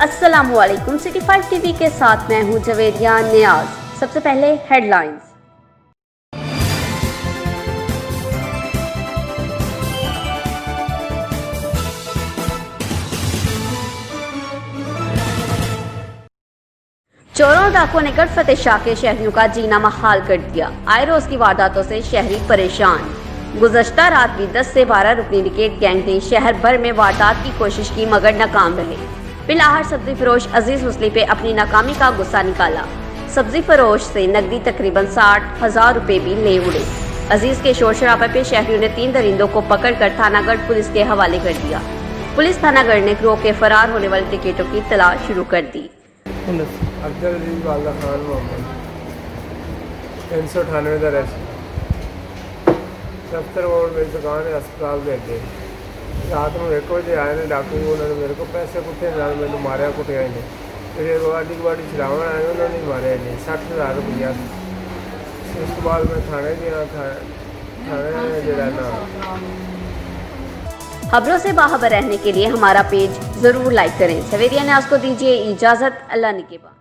अस्सलामुअलैकुम। City 5 TV के साथ मैं हूं जवेरिया नियाज। सबसे पहले हेडलाइंस। चोरों और डाकुओं ने गढ़ फतेह शाह के शहरियों का जीना महाल कर दिया। आए रोज की वारदातों से शहरी परेशान। गुज़श्ता रात भी 10 से 12 रुकनी विकेट गैंग ने शहर भर में वारदात की कोशिश की मगर नाकाम रहे। बिलाहर सब्जी फरोश अजीज हुस्ली पे अपनी नाकामी का गुस्सा निकाला। सब्जी फरोश से नकदी तकरीबन 60,000 रुपए भी ले उड़े। अजीज के शोर शराबे पे शहरियों ने 3 दरिंदों को पकड़कर थानागढ़ पुलिस के हवाले कर दिया। पुलिस थानागढ़ ने गिरोह के फरार होने वाले टिकटों की तलाश शुरू कर दी। अफजल अजीज वाला खान मोहम्मद 398 का रेस्ट दफ्तर रोड मेरी दुकान है अस्पताल के अगे। रात में 1 बजे आए ने डाकू। उन्होंने मेरे को पैसे कुटे नाल मैंने मारिया कुटिया ही नहीं। फिर गुआढ़ी छड़ावन आए उन्होंने मारिया ही नहीं। 60,000 रुपया। उसके बाद मैं थाने गया थाने जरा ना। खबरों से बाखबर रहने के लिए हमारा पेज जरूर लाइक करें। सवेरिया न्याज़ को दीजिए इजाजत। अल्लाह निगहबान।